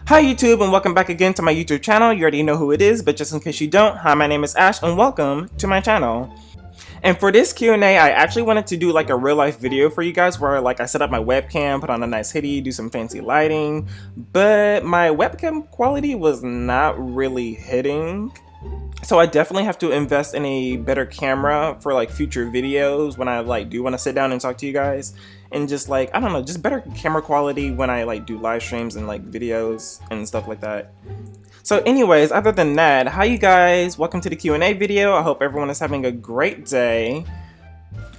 Hi YouTube and welcome back again to my YouTube channel. You already know who it is, but just in case you don't, hi, my name is Ash and welcome to my channel. And for this Q&A, I actually wanted to do like a real life video for you guys where like I set up my webcam, put on a nice hoodie, do some fancy lighting, but my webcam quality was not really hitting. So I definitely have to invest in a better camera for like future videos when I like do want to sit down and talk to you guys, and just like, I don't know, just better camera quality when I like do live streams and like videos and stuff like that. So anyways, other than that, hi you guys, welcome to the Q&A video. I hope everyone is having a great day.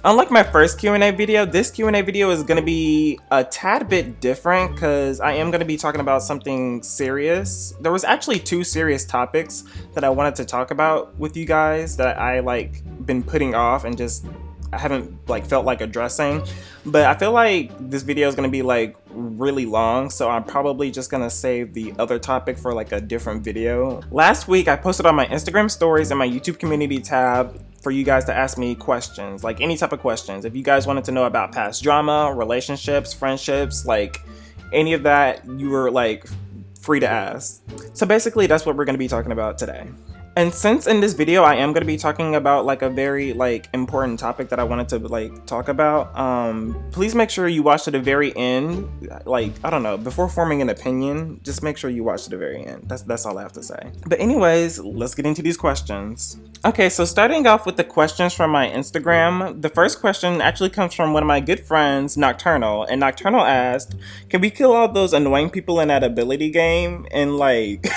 Unlike my first Q&A video, this Q&A video is going to be a tad bit different because I am going to be talking about something serious. There was actually two serious topics that I wanted to talk about with you guys that I like been putting off and just I haven't like felt like addressing. But I feel like this video is going to be like really long, so I'm probably just going to save the other topic for like a different video. Last week I posted on my Instagram stories and my YouTube community tab for you guys to ask me questions, like any type of questions. If you guys wanted to know about past drama, relationships, friendships, like any of that, you were like free to ask. So basically that's what we're going to be talking about today. And since in this video I am going to be talking about like a very like important topic that I wanted to like talk about, please make sure you watch to the very end. Like, I don't know, before forming an opinion, just make sure you watch to the very end. That's all I have to say. But anyways, let's get into these questions. Okay, so starting off with the questions from my Instagram, the first question actually comes from one of my good friends, Nocturnal, and Nocturnal asked, can we kill all those annoying people in that ability game? And like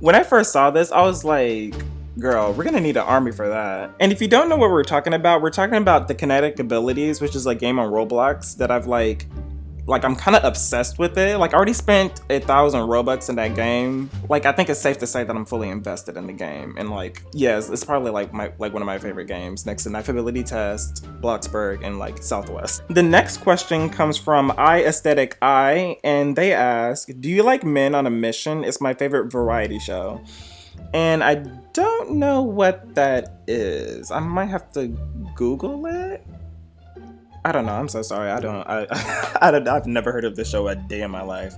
when I first saw this, I was like, girl, we're gonna need an army for that. And if you don't know what we're talking about the kinetic abilities, which is a game on Roblox that I've like I'm kind of obsessed with it. Like I already spent 1,000 Robux in that game. Like I think it's safe to say that I'm fully invested in the game. And like, yes, it's probably like one of my favorite games next to Knife Ability Test, Bloxburg, and like Southwest. The next question comes from Aesthetic Eye, and they ask, do you like Men on a Mission? It's my favorite variety show. And I don't know what that is. I might have to Google it. I don't know, I'm so sorry, I've never heard of this show a day in my life.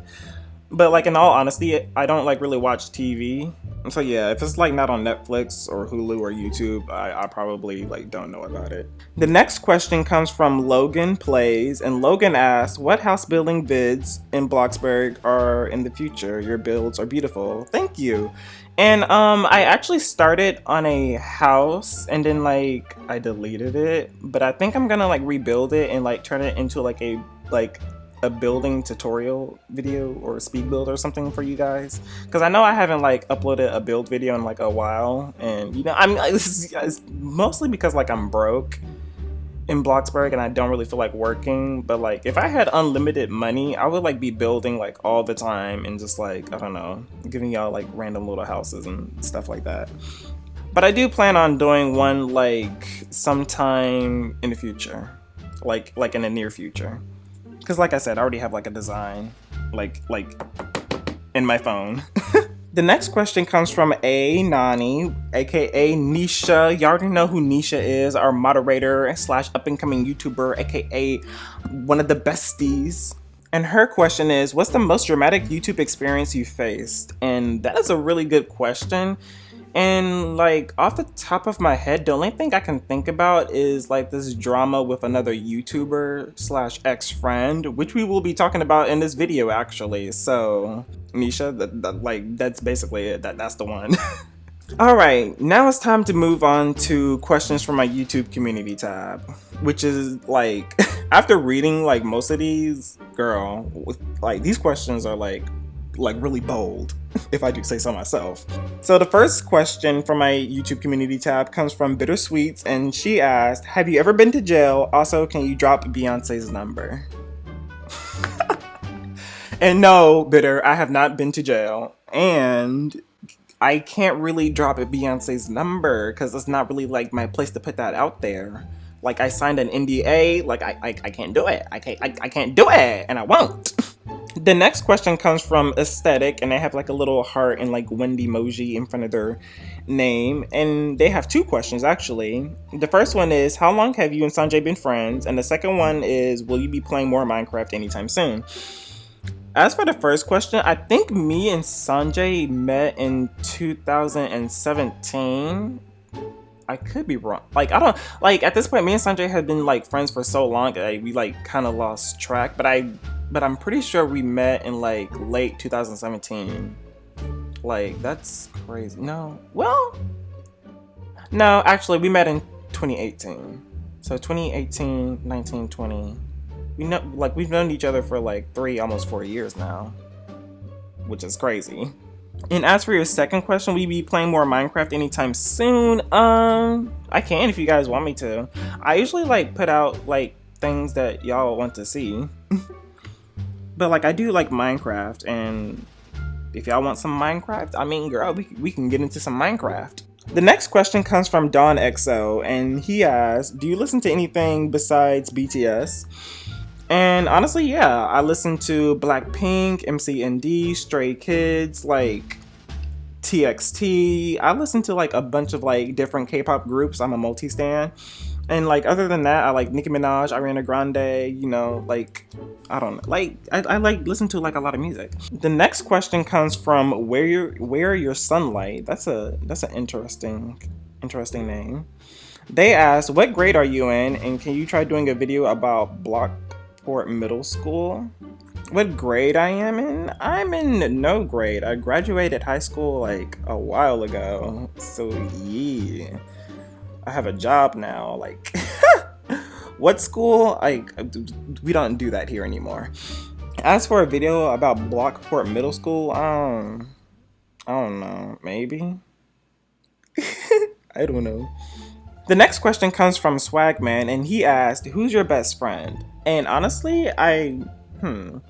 But like in all honesty, I don't like really watch TV. So yeah, if it's like not on Netflix or Hulu or YouTube, I probably like don't know about it. The next question comes from Logan Plays, and Logan asks, what house building bids in Bloxburg are in the future? Your builds are beautiful. Thank you. And I actually started on a house and then like I deleted it, but I think I'm gonna like rebuild it and like turn it into like a building tutorial video or speed build or something for you guys, because I know I haven't like uploaded a build video in like a while, and you know, I mean, it's mostly because like I'm broke in Bloxburg and I don't really feel like working. But like if I had unlimited money, I would like be building like all the time and just like, I don't know, giving y'all like random little houses and stuff like that. But I do plan on doing one like sometime in the future, like in the near future, because like I said, I already have like a design like in my phone. The next question comes from Nani, aka Nisha. Y'all already know who Nisha is, our moderator slash up and coming YouTuber, aka one of the besties. And her question is, what's the most dramatic YouTube experience you faced? And that is a really good question. And like off the top of my head, the only thing I can think about is like this drama with another YouTuber slash ex-friend, which we will be talking about in this video actually. So Nisha, that's basically it. That's the one. All right, now it's time to move on to questions from my YouTube community tab, which is like after reading like most of these, girl, like these questions are like really bold, if I do say so myself. So the first question from my YouTube community tab comes from Bittersweets, and she asked, have you ever been to jail? Also, can you drop Beyonce's number? And no, Bitter, I have not been to jail, and I can't really drop Beyonce's number because it's not really like my place to put that out there. Like I signed an NDA, like I can't do it. I can't do it, and I won't. The next question comes from Aesthetic, and they have like a little heart and like wind emoji in front of their name, and they have two questions actually. The first one is, how long have you and Sanjay been friends? And the second one is, will you be playing more Minecraft anytime soon? As for the first question, I think me and Sanjay met in 2017. I could be wrong. Like, I don't like at this point. Me and Sanjay had been like friends for so long that we like kind of lost track. But I'm pretty sure we met in like late 2017. Like, that's crazy. No, well, no, actually, we met in 2018. So 2018, 19, 20. We know, like, we've known each other for like almost 4 years now, which is crazy. And as for your second question, will you be playing more Minecraft anytime soon? I can if you guys want me to. I usually like put out like things that y'all want to see. But like I do like Minecraft, and if y'all want some Minecraft, I mean, girl, we can get into some Minecraft. The next question comes from Don XO, and he asks, do you listen to anything besides BTS? And honestly, yeah, I listen to Blackpink, MCND, Stray Kids, like TXT. I listen to like a bunch of like different K-pop groups. I'm a multi-stan. And like other than that, I like Nicki Minaj, Ariana Grande, you know, like I don't know, like I like listen to like a lot of music. The next question comes from Where Your Sunlight. That's an interesting name. They asked, what grade are you in, and can you try doing a video about Blockport Middle School? What grade I am in? I'm in no grade. I graduated high school like a while ago. So yeah. I have a job now. Like what school? We don't do that here anymore. As for a video about Blockport Middle School, I don't know. Maybe? I don't know. The next question comes from Swagman, and he asked, who's your best friend? And honestly, who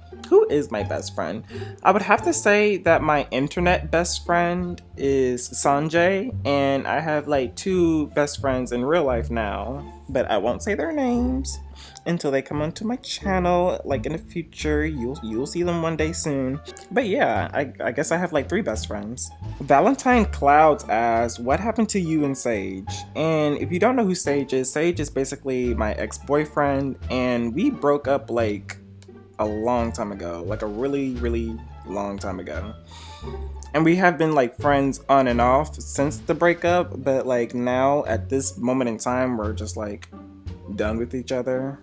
is my best friend? I would have to say that my internet best friend is Sanjay, and I have like 2 best friends in real life now, but I won't say their names until they come onto my channel. Like in the future, you'll see them one day soon. But yeah, I guess I have like 3 best friends. Valentine Clouds asks, what happened to you and Sage? And if you don't know who Sage is basically my ex-boyfriend, and we broke up like a long time ago, like a really, really long time ago. And we have been like friends on and off since the breakup, but like now at this moment in time, we're just like done with each other.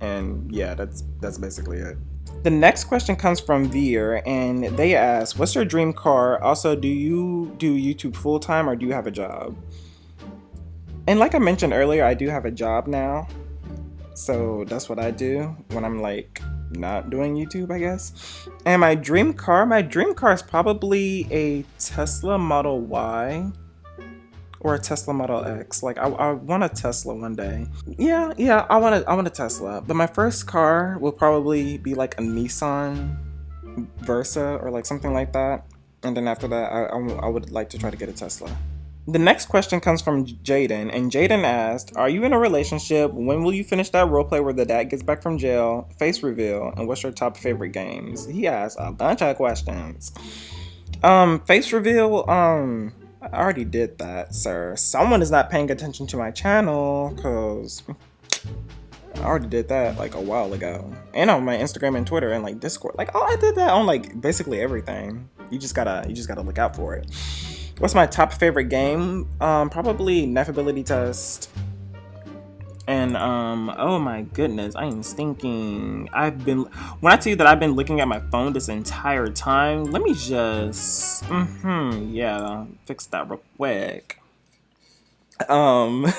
And yeah, that's basically it. The next question comes from Veer, and they ask, what's your dream car? Also, do you do YouTube full-time or do you have a job? And like I mentioned earlier, I do have a job now. So that's what I do when I'm like not doing YouTube, I guess. And my dream car is probably a Tesla Model Y or a Tesla Model X. Like I want a Tesla one day. Yeah, I want a Tesla. But my first car will probably be like a Nissan Versa or like something like that. And then after that, I would like to try to get a Tesla. The next question comes from Jaden, and Jaden asked, are you in a relationship? When will you finish that roleplay where the dad gets back from jail? Face reveal, and what's your top favorite games? He asked a bunch of questions. Face reveal, I already did that, sir. Someone is not paying attention to my channel, cause I already did that like a while ago. And on my Instagram and Twitter and like Discord. Like, oh, I did that on like basically everything. You just gotta look out for it. What's my top favorite game? Probably Ineffability Test. And oh my goodness, I am stinking. When I tell you that I've been looking at my phone this entire time, let me just yeah, fix that real quick. What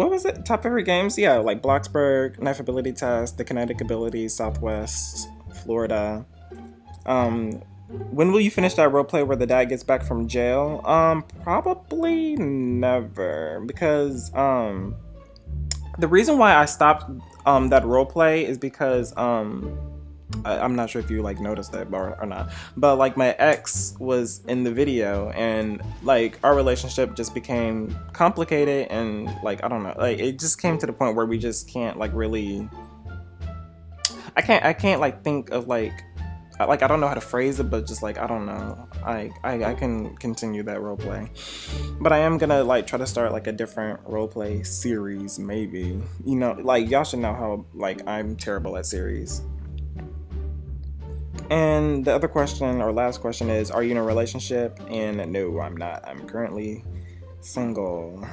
was it? Top favorite games? Yeah, like Bloxburg, Ineffability Test, The Kinetic Abilities, Southwest, Florida. When will you finish that roleplay where the dad gets back from jail? Probably never, because the reason why I stopped that roleplay is because I'm not sure if you like noticed that or not, but like my ex was in the video, and like our relationship just became complicated, and like I don't know, like it just came to the point where we just can't like really. I can't like think of like I don't know how to phrase it, but just like I don't know, I can continue that roleplay, but I am gonna like try to start like a different roleplay series, maybe, you know, like y'all should know how like I'm terrible at series. And the other question, or last question, is: are you in a relationship? And no, I'm not. I'm currently single.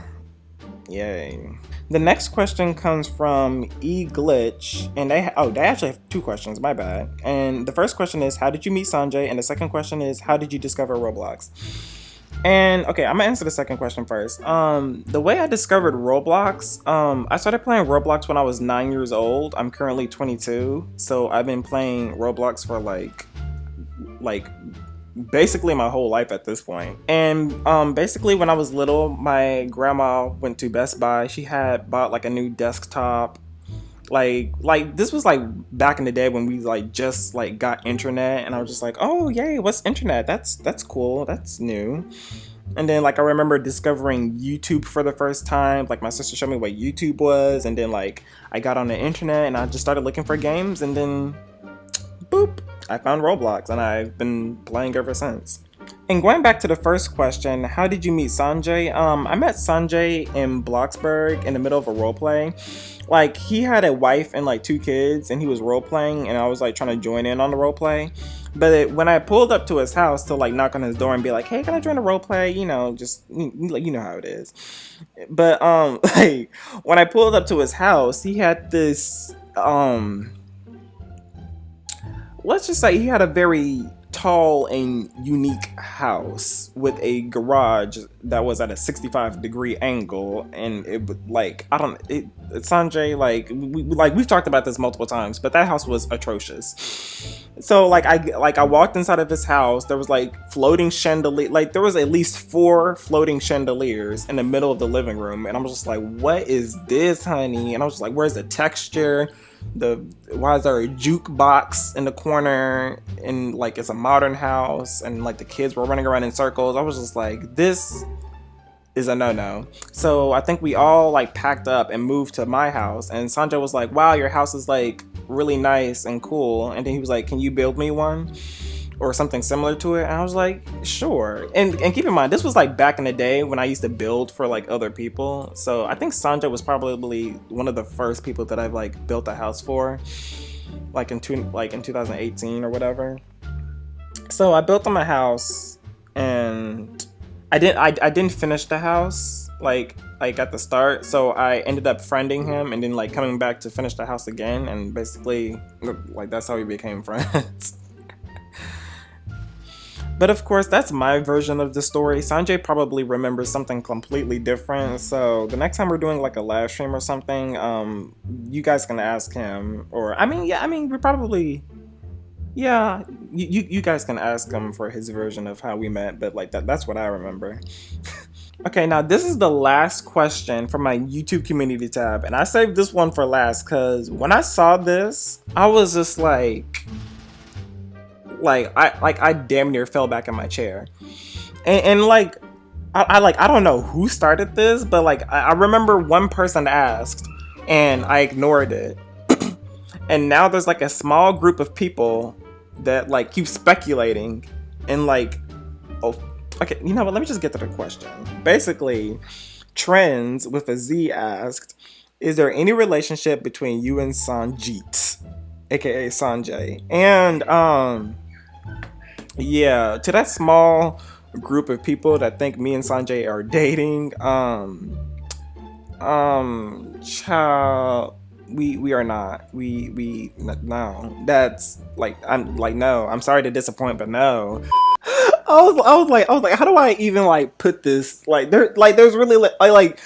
Yay. The next question comes from eGlitch, and they actually have two questions. My bad. And the first question is: how did you meet Sanjay? And the second question is: how did you discover Roblox? And okay, I'm gonna answer the second question first. The way I discovered Roblox, I started playing Roblox when I was 9 years old. I'm currently 22, so I've been playing Roblox for like basically my whole life at this point. And basically when I was little, my grandma went to Best Buy. She had bought like a new desktop. Like this was like back in the day when we like just like got internet, and I was just like, oh yay, what's internet? That's cool, that's new. And then like I remember discovering YouTube for the first time. Like my sister showed me what YouTube was, and then like I got on the internet and I just started looking for games, and then boop, I found Roblox, and I've been playing ever since. And going back to the first question, how did you meet Sanjay? I met Sanjay in Bloxburg in the middle of a roleplay. Like, he had a wife and like 2 kids, and he was roleplaying, and I was like trying to join in on the roleplay. But when I pulled up to his house to like knock on his door and be like, hey, can I join the roleplay? You know, just, you know how it is. But like, when I pulled up to his house, he had this, let's just say he had a very tall and unique house with a garage that was at a 65-degree angle, and it would like, I don't, Sanjay, like we've talked about this multiple times, but that house was atrocious. So like I walked inside of his house. There was like floating chandelier, like there was at least 4 floating chandeliers in the middle of the living room, and I'm just like, what is this, honey? And I was just like, where's the texture? Why is there a jukebox in the corner, and like it's a modern house, and like the kids were running around in circles? I was just like, this is a no-no. So I think we all like packed up and moved to my house, and Sanjay was like, wow, your house is like really nice and cool. And then he was like, can you build me one or something similar to it? And I was like, sure. And keep in mind, this was like back in the day when I used to build for like other people. So I think Sanjay was probably one of the first people that I've like built a house for, like in 2018 or whatever. So I built him a house, and I didn't finish the house like at the start. So I ended up friending him, and then like coming back to finish the house again, and basically like that's how we became friends. But of course, that's my version of the story. Sanjay probably remembers something completely different. So the next time we're doing like a live stream or something, you guys can ask him. Or we probably, yeah, you guys can ask him for his version of how we met. But like that's what I remember. Okay, now this is the last question from my YouTube community tab, and I saved this one for last because when I saw this, I was just like I damn near fell back in my chair, and like I don't know who started this, but like I remember one person asked and I ignored it, and now there's like a small group of people that like keep speculating, and like, oh, okay, you know what? Let me just get to the question. Basically, Trends with a Z asked, "Is there any relationship between you and Sanjit, aka Sanjay?" And yeah, to that small group of people that think me and Sanjay are dating, child, we are not. No. That's like, no. I'm sorry to disappoint, but no. I was like, how do I even like put this? There's really like,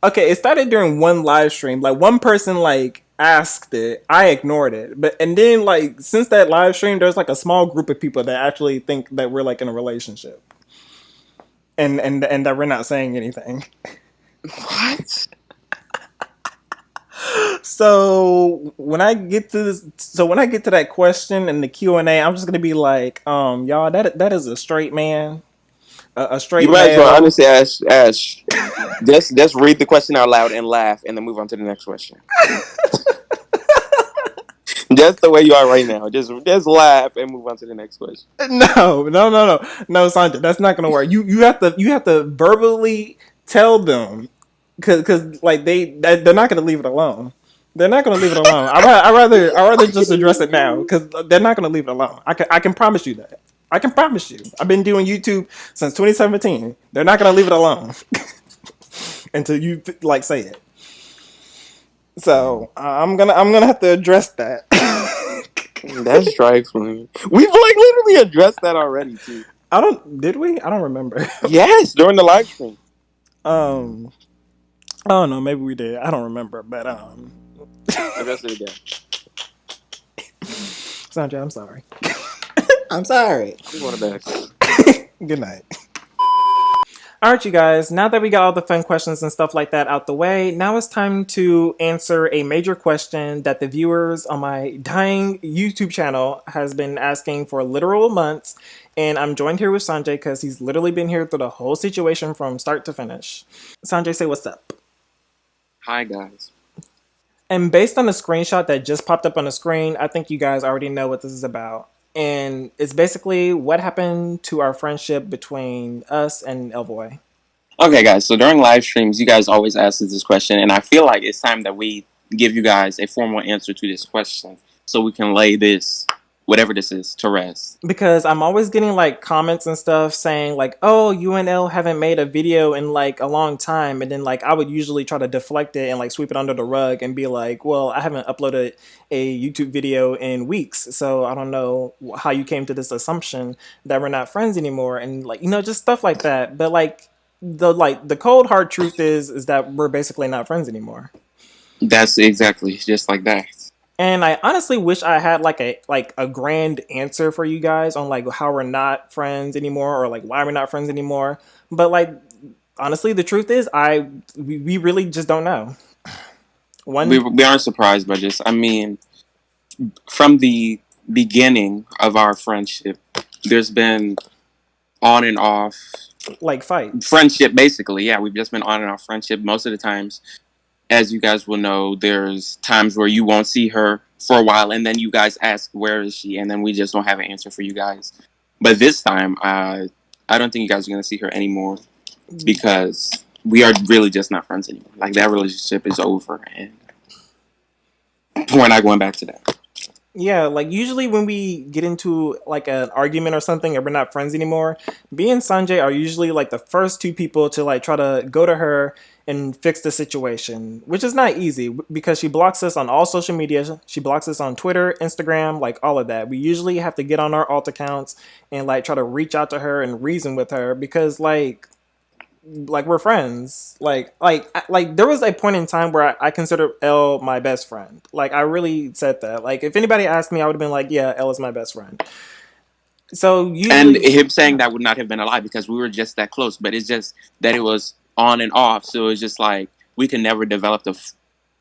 okay, it started during one live stream. Like one person like asked it, I ignored it, and then like since that live stream, there's like a small group of people that actually think that we're like in a relationship, and that we're not saying anything. What? So when I get to that question in the Q&A, I'm just gonna be like, y'all, that is a straight man, a straight You might as well male. honestly ask. Just read the question out loud and laugh, and then move on to the next question. Just the way you are right now. Just laugh and move on to the next question. No, Sanjay, that's not gonna work. You have to verbally tell them, because like they're not gonna leave it alone. They're not gonna leave it alone. I rather just address it now because they're not gonna leave it alone. I can promise you that. I can promise you. I've been doing YouTube since 2017. They're not gonna leave it alone until you like say it. So I'm gonna have to address that. That strikes me. We've like literally addressed that already too. I don't. Did we? I don't remember. Yes, during the live stream. um. I don't know. Maybe we did. I don't remember. But Address it again. Sanjay, I'm sorry. I'm sorry. I'm going to bed. Good night. Alright, you guys, now that we got all the fun questions and stuff like that out the way, now it's time to answer a major question that the viewers on my dying YouTube channel has been asking for literal months. And I'm joined here with Sanjay because he's literally been here through the whole situation from start to finish. Sanjay, say what's up. Hi, guys. And based on the screenshot that just popped up on the screen, I think you guys already know what this is about. And it's basically what happened to our friendship between us and Ellvoi. Okay, guys. So during live streams, you guys always ask us this question, and I feel like it's time that we give you guys a formal answer to this question, so we can lay this, whatever this is, to rest. Because I'm always getting like comments and stuff saying like, oh, you and Elle haven't made a video in like a long time. And then like I would usually try to deflect it and like sweep it under the rug and be like, well, I haven't uploaded a YouTube video in weeks. So I don't know how you came to this assumption that we're not friends anymore. And like, just stuff like that. But like the cold hard truth is that we're basically not friends anymore. That's exactly just like that. And I honestly wish I had like a grand answer for you guys on like how we're not friends anymore or like why we're not friends anymore. But like honestly, the truth is we really just don't know. We aren't surprised by this. I mean, from the beginning of our friendship, there's been on and off like fight friendship. Basically, yeah, we've just been on and off friendship most of the times. As you guys will know, there's times where you won't see her for a while, and then you guys ask, where is she? And then we just don't have an answer for you guys. But this time, I don't think you guys are going to see her anymore because we are really just not friends anymore. Like, that relationship is over, and we're not going back to that. Yeah, like usually when we get into like an argument or something and we're not friends anymore, me and Sanjay are usually like the first two people to like try to go to her and fix the situation, which is not easy because she blocks us on all social media. She blocks us on Twitter, Instagram, like all of that. We usually have to get on our alt accounts and like try to reach out to her and reason with her because like we're friends. Like there was a point in time where I considered Elle my best friend. Like I really said that. Like if anybody asked me, I would have been like, yeah, Elle is my best friend. So usually, and him saying that would not have been a lie because we were just that close. But it's just that it was on and off. So it's just like we could never develop the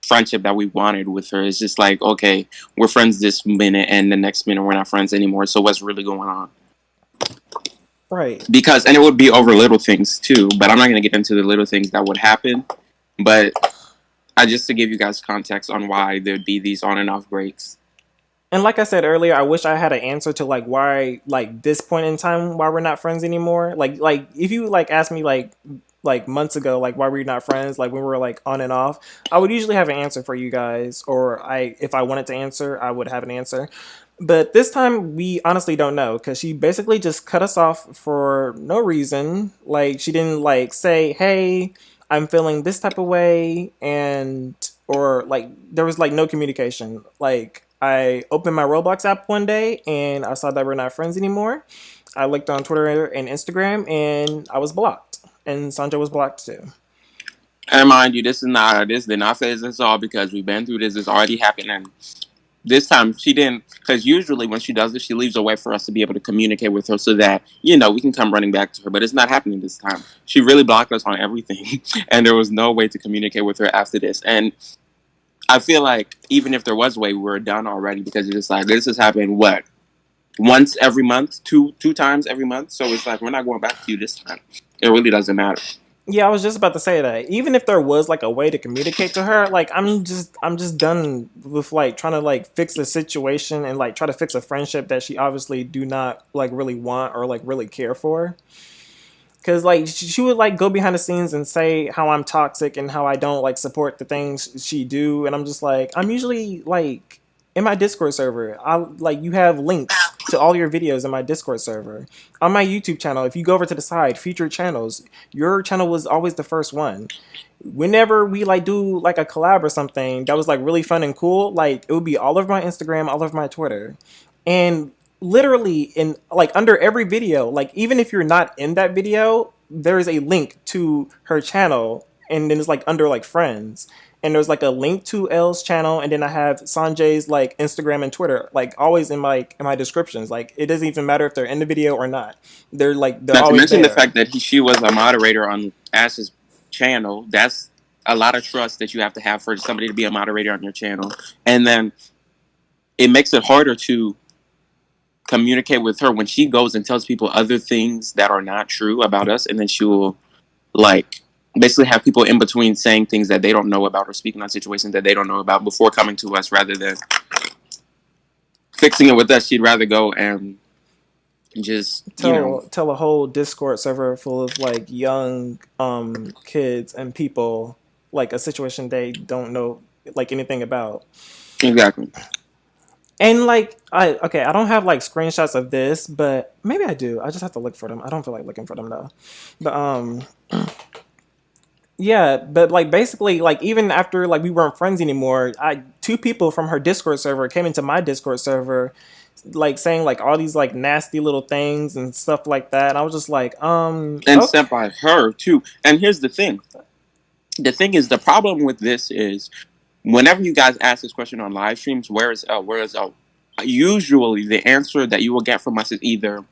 friendship that we wanted with her. It's just like, okay, we're friends this minute, and the next minute we're not friends anymore. So what's really going on? Right. Because, and it would be over little things too, but I'm not going to get into the little things that would happen. But just to give you guys context on why there'd be these on and off breaks. And like I said earlier, I wish I had an answer to like why, like this point in time, why we're not friends anymore. Like if you like asked me like months ago, like why we're not friends, like when we were like on and off, I would usually have an answer for you guys, or if I wanted to answer, I would have an answer. But this time, we honestly don't know because she basically just cut us off for no reason. Like she didn't like say, "Hey, I'm feeling this type of way," and or like there was like no communication. Like I opened my Roblox app one day and I saw that we're not friends anymore. I looked on Twitter and Instagram and I was blocked, and Sanjay was blocked too. And mind you, this did not phase us all because we've been through this. It's already happened, and this time she didn't, because usually when she does this, she leaves a way for us to be able to communicate with her so that, we can come running back to her. But it's not happening this time. She really blocked us on everything, and there was no way to communicate with her after this. And I feel like even if there was a way, we were done already because it's just like, this has happened, what, once every month, two times every month? So it's like, we're not going back to you this time. It really doesn't matter. Yeah, I was just about to say that. Even if there was like a way to communicate to her, like I'm just done with like trying to like fix the situation and like try to fix a friendship that she obviously do not like really want or like really care for. Cause like she would like go behind the scenes and say how I'm toxic and how I don't like support the things she do, and I'm just like, I'm usually like in my Discord server. I like you have links to all your videos in my Discord server. On my YouTube channel, if you go over to the side, featured channels, your channel was always the first one. Whenever we like do like a collab or something that was like really fun and cool, like it would be all of my Instagram, all of my Twitter. And literally in like under every video, like even if you're not in that video, there is a link to her channel, and then it's like under like friends, and there's like a link to L's channel, and then I have Sanjay's like Instagram and Twitter like always in my descriptions. Like it doesn't even matter if they're in the video or not, they're Not to always mention the there. fact that she was a moderator on Ash's channel. That's a lot of trust that you have to have for somebody to be a moderator on your channel. And then it makes it harder to communicate with her when she goes and tells people other things that are not true about us, and then she will like basically have people in between saying things that they don't know about or speaking on situations that they don't know about before coming to us rather than fixing it with us. She'd rather go and just, Tell a whole Discord server full of like young kids and people like a situation they don't know like anything about. exactly. And like I don't have like screenshots of this, but maybe I do. I just have to look for them. I don't feel like looking for them though. But yeah, but like basically like even after like we weren't friends anymore, I two people from her Discord server came into my Discord server like saying like all these like nasty little things and stuff like that. And I was just like, And okay. sent by her too. And here's the thing. The thing is, the problem with this is whenever you guys ask this question on live streams, where is L? Where is L? Usually the answer that you will get from us is either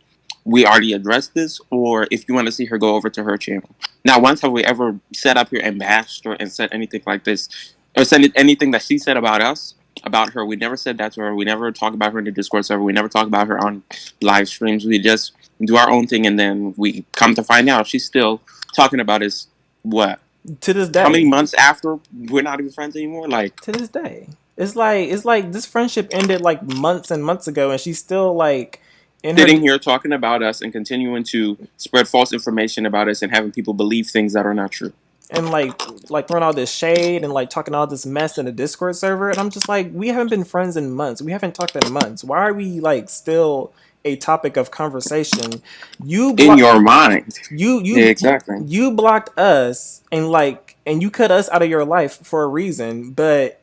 we already addressed this, or if you want to see her, go over to her channel. Now, once have we ever set up here and bashed her and said anything like this, or said anything that she said about us, about her? We never said that to her. We never talk about her in the Discord server. We never talk about her on live streams. We just do our own thing, and then we come to find out she's still talking about us. What? To this How many day. months after we're not even friends anymore? Like, To this day. It's like this friendship ended like months and months ago, and she's still like in her sitting here talking about us and continuing to spread false information about us and having people believe things that are not true. and like throwing all this shade and like talking all this mess in the Discord server, and I'm just like, we haven't been friends in months. We haven't talked in months. Why are we like still a topic of conversation? You In block your mind. you Yeah, you exactly. you blocked us, and you cut us out of your life for a reason, but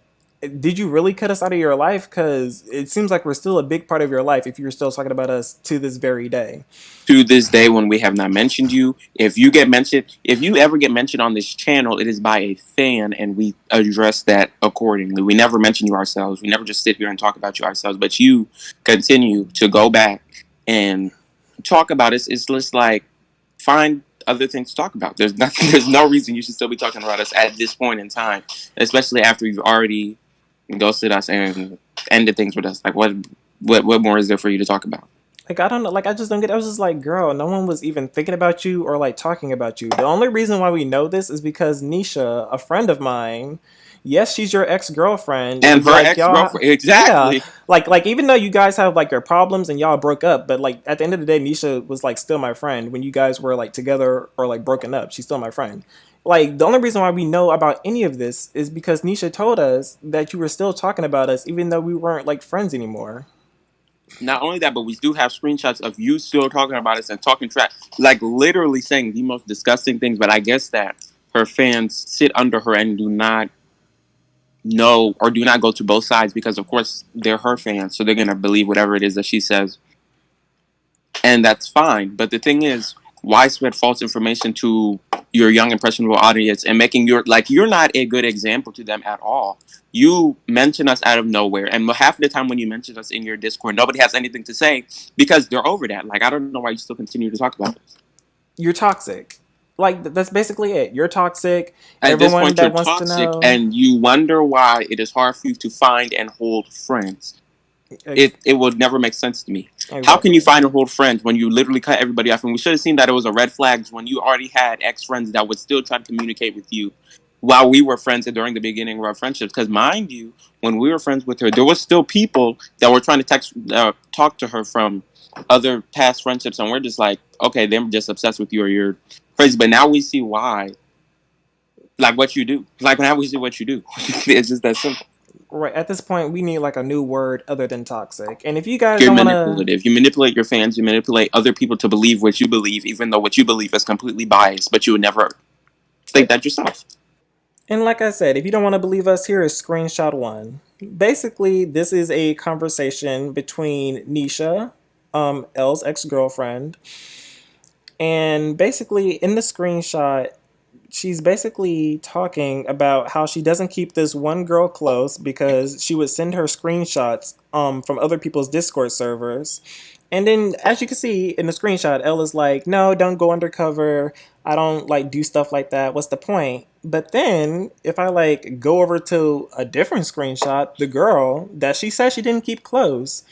did you really cut us out of your life? Because it seems like we're still a big part of your life if you're still talking about us to this very day. To this day, when we have not mentioned you, if you ever get mentioned on this channel, it is by a fan, and we address that accordingly. We never mention you ourselves. We never just sit here and talk about you ourselves. But you continue to go back and talk about us. It's just like, find other things to talk about. There's nothing. There's no reason you should still be talking about us at this point in time, especially after you've already ghosted us and ended things with us. Like, what more is there for you to talk about? Like I don't know, like I just don't get. I was just like, girl, no one was even thinking about you or like talking about you. The only reason why we know this is because Nisha, a friend of mine, yes, she's your ex girlfriend, And and her like ex y'all, girlfriend, yeah, exactly. like even though you guys have like your problems and y'all broke up, but like at the end of the day, Nisha was like still my friend when you guys were like together or like broken up. She's still my friend. Like the only reason why we know about any of this is because Nisha told us that you were still talking about us, even though we weren't like friends anymore. Not only that, but we do have screenshots of you still talking about us and talking trash, like literally saying the most disgusting things. But I guess that her fans sit under her and do not know or do not go to both sides because, of course, they're her fans, so they're gonna believe whatever it is that she says, and that's fine. But the thing is, why spread false information to your young impressionable audience and making your like you're not a good example to them at all. You mention us out of nowhere, and half of the time when you mention us in your Discord, nobody has anything to say because they're over that. Like, I don't know why you still continue to talk about this. You're toxic. Like that's basically it. You're toxic. At this Everyone point, you're that wants to toxic, know. and you wonder why it is hard for you to find and hold friends. It would never make sense to me. How can you Exactly. find and hold friends when you literally cut everybody off? And we should have seen that it was a red flag when you already had ex friends that would still try to communicate with you while we were friends and during the beginning of our friendships. Because mind you, when we were friends with her, there was still people that were trying to talk to her from other past friendships, and we're just like, okay, they're just obsessed with you or you're crazy. But now we see why, like what you do. Like now we see what you do. It's just that simple. Right, at this point, we need like a new word other than toxic. And if you guys You're don't want to, manipulative. You manipulate your fans. You manipulate other people to believe what you believe, even though what you believe is completely biased. But you would never think that yourself. and like I said, if you don't want to believe us, here is screenshot one. Basically, this is a conversation between Nisha, Elle's ex girlfriend, and basically in the screenshot, she's basically talking about how she doesn't keep this one girl close because she would send her screenshots from other people's Discord servers. And then as you can see in the screenshot, Elle is like, no, don't go undercover. I don't like do stuff like that. What's the point? But then if I like go over to a different screenshot, the girl that she said she didn't keep close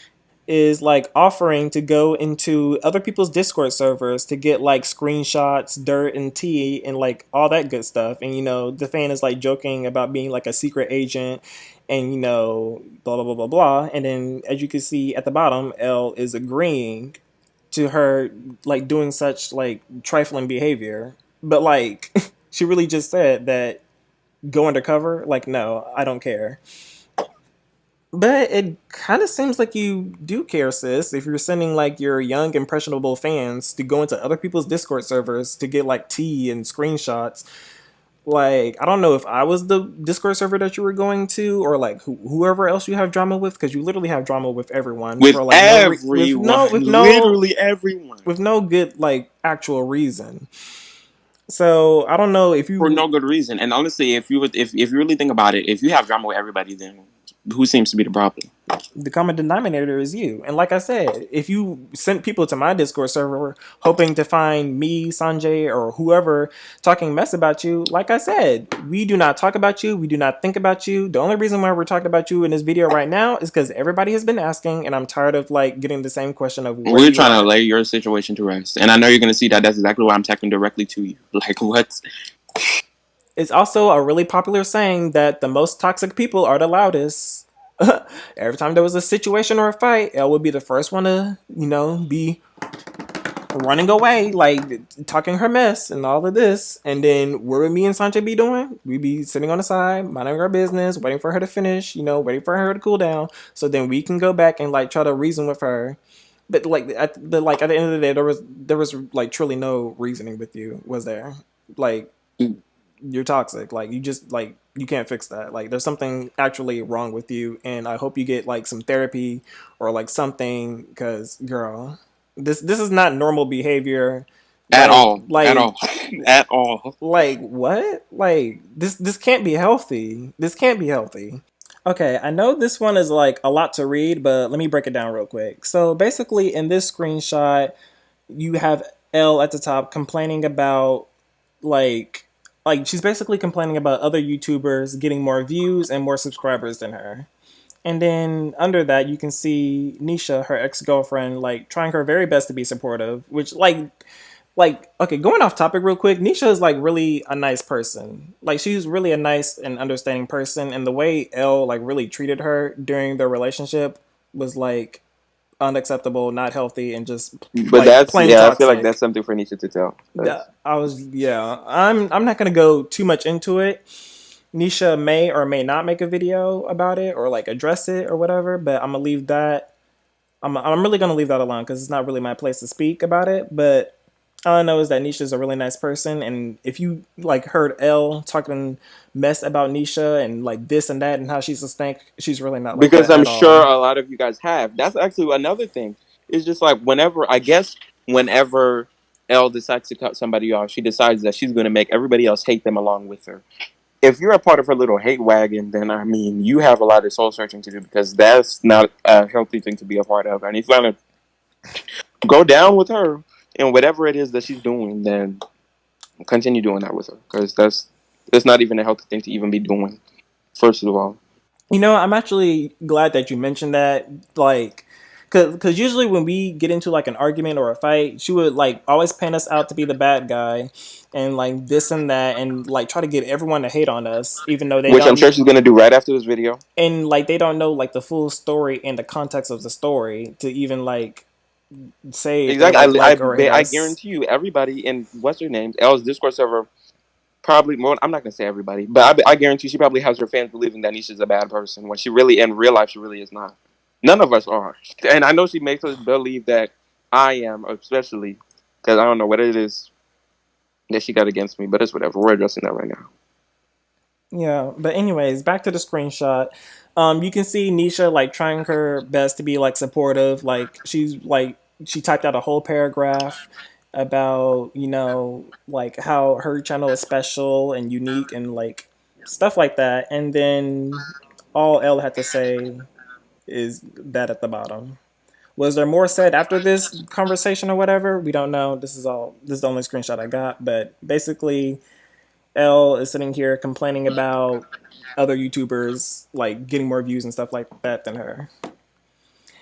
is like offering to go into other people's Discord servers to get like screenshots, dirt, and tea, and like all that good stuff. And the fan is like joking about being like a secret agent, and blah blah blah blah blah. And then as you can see at the bottom, Elle is agreeing to her like doing such like trifling behavior. But like she really just said that go undercover. Like no, I don't care. But it kind of seems like you do care, sis, if you're sending like your young, impressionable fans to go into other people's Discord servers to get like tea and screenshots. Like, I don't know if I was the Discord server that you were going to, or like whoever else you have drama with, because you literally have drama with everyone With for like everyone, literally everyone. with no good like actual reason. So I don't know if For you no good reason. And honestly, if you really think about it, if you have drama with everybody, then who seems to be the problem? the common denominator is you. And like I said, if you sent people to my Discord server hoping to find me, Sanjay, or whoever talking mess about you, like I said, we do not talk about you. We do not think about you. The only reason why we're talking about you in this video right now is because everybody has been asking, and I'm tired of like getting the same question of where We're you trying to are. lay your situation to rest. And I know you're going to see that that's exactly why I'm talking directly to you. Like, what? It's also a really popular saying that the most toxic people are the loudest. Every time there was a situation or a fight, Elle would be the first one to, be running away, like talking her mess and all of this. And then what would me and Sanjay be doing? We'd be sitting on the side, minding our business, waiting for her to finish, waiting for her to cool down. So then we can go back and like try to reason with her. But like at the end of the day, there was like truly no reasoning with you, was there? Like you're toxic. Like you just like you can't fix that. Like there's something actually wrong with you, and I hope you get like some therapy or like something. Because girl, this is not normal behavior. At Like all. At like all. At all. like what? Like this can't be healthy. This can't be healthy. Okay, I know this one is like a lot to read, but let me break it down real quick. So basically, in this screenshot, you have Elle at the top complaining about like she's basically complaining about other YouTubers getting more views and more subscribers than her. And then under that you can see Nisha, her ex-girlfriend, like trying her very best to be supportive, which like okay, going off topic real quick, Nisha is like really a nice person. Like she's really a nice and understanding person, and the way Elle like really treated her during their relationship was like unacceptable, not healthy, and just But like that's, plain yeah, I feel like that's toxic. something for Nisha to tell. That's, I was yeah. I'm not gonna go too much into it. Nisha may or may not make a video about it or like address it or whatever, but I'm gonna leave that. I'm really gonna leave that alone because it's not really my place to speak about it. But all I know is that Nisha's a really nice person, and if you like heard Elle talking mess about Nisha and like this and that and how she's a stank, she's really not like because that I'm at sure all. a lot of you guys have. That's actually another thing. It's just like whenever Elle decides to cut somebody off, she decides that she's going to make everybody else hate them along with her. If you're a part of her little hate wagon, then I mean, you have a lot of soul searching to do because that's not a healthy thing to be a part of. And if you want to go down with her and whatever it is that she's doing, then continue doing that with her because that's not even a healthy thing to even be doing. First of all, I'm actually glad that you mentioned that. Like, cause usually when we get into like an argument or a fight, she would like always paint us out to be the bad guy, and like this and that, and like try to get everyone to hate on us, even though they which I'm don't. sure she's going to do right after this video. And like they don't know like the full story and the context of the story to even like saved or Exactly. like or I yes. guarantee you, everybody in what's her name's L's Discord server probably. Well, I'm not gonna say everybody, but I guarantee she probably has her fans believing that Nisha's a bad person when she really, in real life, she really is not. None of us are, and I know she makes us believe that I am, especially because I don't know what it is that she got against me, but it's whatever. We're addressing that right now. Yeah, but anyways, back to the screenshot. You can see Nisha like trying her best to be like supportive. Like she typed out a whole paragraph about like how her channel is special and unique and like stuff like that. And then all Elle had to say is that at the bottom. Was there more said after this conversation or whatever? We don't know. This is the only screenshot I got. But basically, Elle is sitting here complaining about other YouTubers like getting more views and stuff like that than her.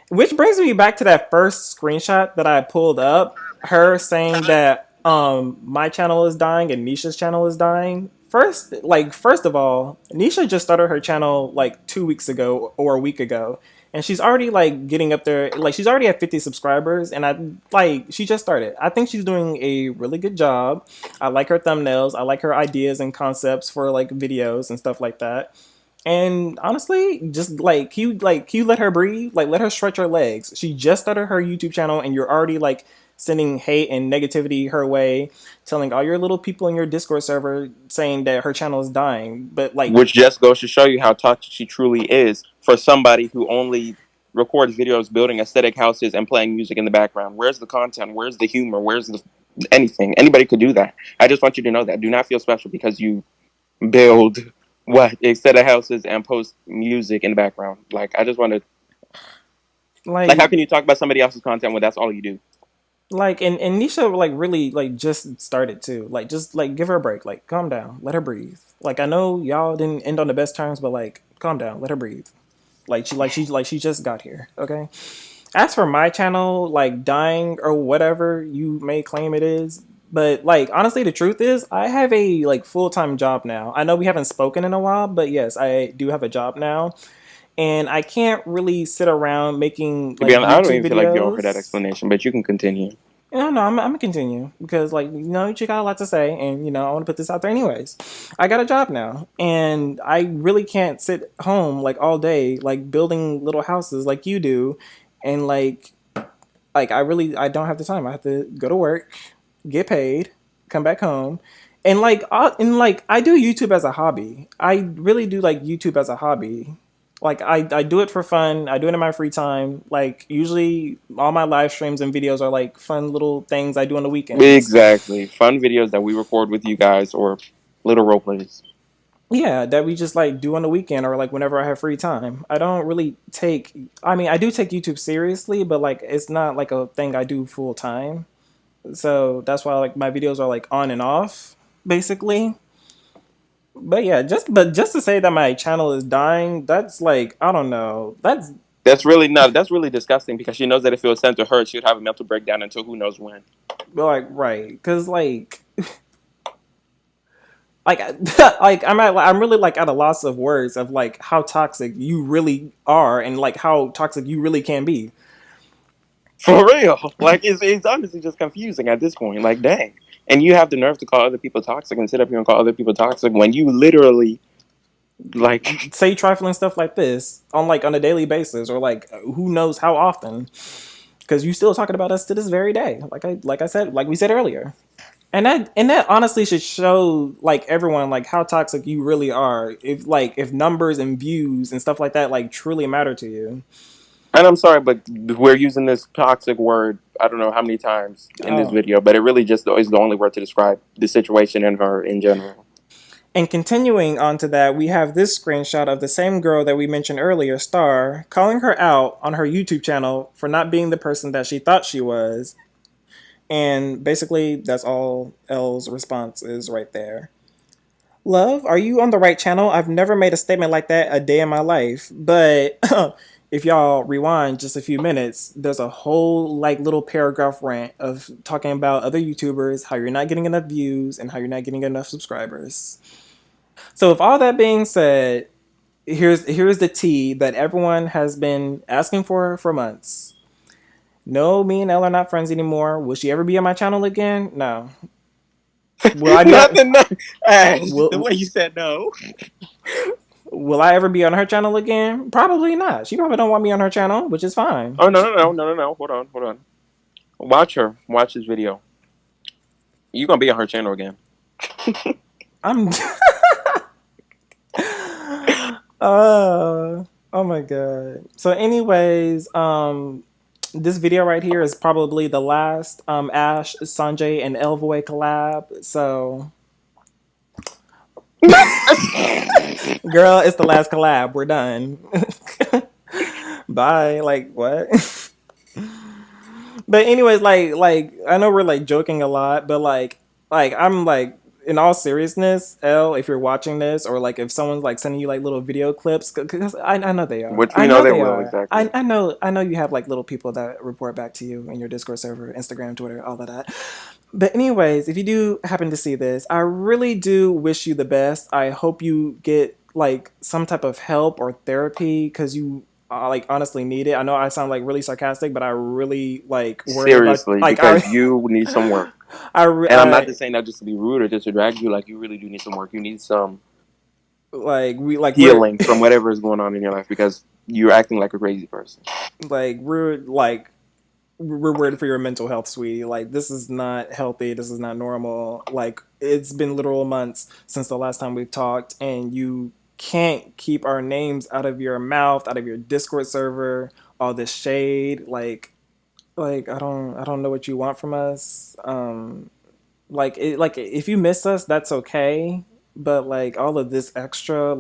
Which brings me back to that first screenshot that I pulled up. Her saying that my channel is dying and Nisha's channel is dying. First of all, Nisha just started her channel like 2 weeks ago or a week ago. And she's already like getting up there, like she's already at 50 subscribers, and she just started. I think she's doing a really good job. I like her thumbnails. I like her ideas and concepts for like videos and stuff like that. And honestly, just you let her breathe, like let her stretch her legs. She just started her YouTube channel, and you're already like sending hate and negativity her way, telling all your little people in your Discord server saying that her channel is dying. But like, Which just goes to show you how toxic she truly is for somebody who only records videos building aesthetic houses and playing music in the background. Where's the content? Where's the humor? Where's the anything? Anybody could do that. I just want you to know that. Do not feel special because you build what aesthetic houses and post music in the background. Like I just want to like how like can you talk about somebody else's content when that's all you do? and Nisha like really like just started too. Like just like give her a break. Like calm down. Let her breathe. Like I know y'all didn't end on the best terms, but like calm down. Let her breathe. She just got here. Okay. As for my channel, like dying or whatever you may claim it is, but like honestly, the truth is, I have a like full time job now. I know we haven't spoken in a while, but yes, I do have a job now, and I can't really sit around making To be like honest, I don't YouTube even feel like you offer that videos. explanation, but you can continue. No, I'm gonna continue because, like, you got a lot to say, and I want to put this out there anyways. I got a job now, and I really can't sit home like all day, like building little houses like you do, and I don't have the time. I have to go to work, get paid, come back home, and I do YouTube as a hobby. I really do like YouTube as a hobby. Like I do it for fun. I do it in my free time. Like usually all my live streams and videos are like fun little things I do on the weekends. Exactly. Fun videos that we record with you guys or little role plays. Yeah, that we just like do on the weekend or like whenever I have free time. I don't really take I mean, I do take YouTube seriously, but like it's not like a thing I do full time. So that's why like my videos are like on and off basically. But yeah, just to say that my channel is dying, that's like I don't know. That's really not. That's really disgusting because she knows that if it was sent to her, she would have a mental breakdown until who knows when. like right cuz like I'm really like at a loss of words of like how toxic you really are and like how toxic you really can be. For real, like it's honestly just confusing at this point. Like, dang, and you have the nerve to call other people toxic and sit up here and call other people toxic when you literally like. Say trifling stuff like this on a daily basis or like who knows how often because you still talking about us to this very day like we said earlier. And that honestly should show like everyone like how toxic you really are if numbers and views and stuff like that like truly matter to you. And I'm sorry, but we're using this toxic word. I don't know how many times in this Oh, video, but it really just is the only word to describe the situation and her in general. and continuing on to that, we have this screenshot of the same girl that we mentioned earlier, Star, calling her out on her YouTube channel for not being the person that she thought she was. And basically, that's all L's response is right there. Love, are you on the right channel? I've never made a statement like that a day in my life. But if y'all rewind just a few minutes, there's a whole like little paragraph rant of talking about other YouTubers, how you're not getting enough views, and how you're not getting enough subscribers. So with all that being said, here's the tea that everyone has been asking for months. No, me and Elle are not friends anymore. Will she ever be on my channel again? No. Will I be on? Nothing. Ash, the Will way you said no. Will I ever be on her channel again? Probably not. She probably don't want me on her channel, which is fine. Oh no. Hold on, hold on. Watch her. Watch this video. You gonna be on her channel again. I'm. Oh my god. So, anyways, this video right here is probably the last Ash, Sanjay, and Ellvoi collab. So, girl, it's the last collab. We're done. Bye. Like what? But anyways, like I know we're like joking a lot, but like I'm like in all seriousness, Elle, if you're watching this, or like if someone's like sending you like little video clips, because I know they are, Which I we know know they they will, are, exactly. I know you have like little people that report back to you in your Discord server, Instagram, Twitter, all of that. But anyways, if you do happen to see this, I really do wish you the best. I hope you get like some type of help or therapy because you like honestly need it. I know I sound like really sarcastic, but I really like worry about Seriously, like because you need some work. And I'm not I just saying that just to be rude or just to drag you. Like, you really do need some work. You need some like we're healing from whatever is going on in your life because you're acting like a crazy person. like we're worried for your mental health, sweetie. Like this is not healthy. This is not normal. Like it's been literal months since the last time we've talked, and you can't keep our names out of your mouth, out of your Discord server. All this shade, like I don't know what you want from us. Like if you miss us, that's okay. But like all of this extra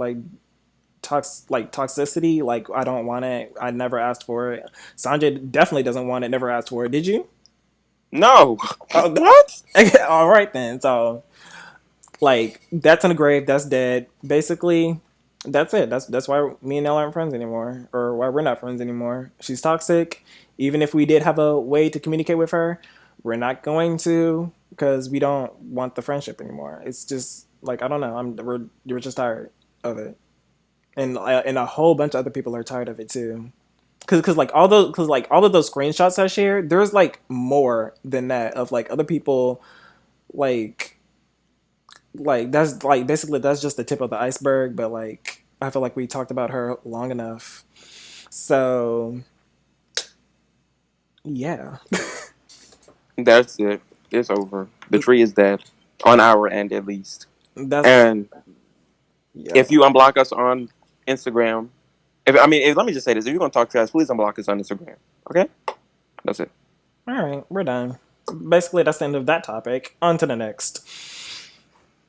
toxicity, like I don't want it. I never asked for it. Sanjay definitely doesn't want it. Never asked for it. Did you? No. Oh, What? all right then. So like that's in the grave. That's dead. Basically, that's it. That's why me and Elle aren't friends anymore, or why we're not friends anymore. She's toxic. Even if we did have a way to communicate with her, we're not going to because we don't want the friendship anymore. It's just like I don't know. We're just tired of it, and a whole bunch of other people are tired of it too. Cause like all of those screenshots I shared, there's like more than that of like other people like that's like basically that's just the tip of the iceberg. But like I feel like we talked about her long enough. So yeah, That's it. It's over. The tree is dead. On our end, at least. that's And yeah. if you unblock us on Instagram, let me just say this: if you're gonna talk to us, please unblock us on Instagram. Okay, that's it. All right, we're done. Basically, that's the end of that topic. On to the next.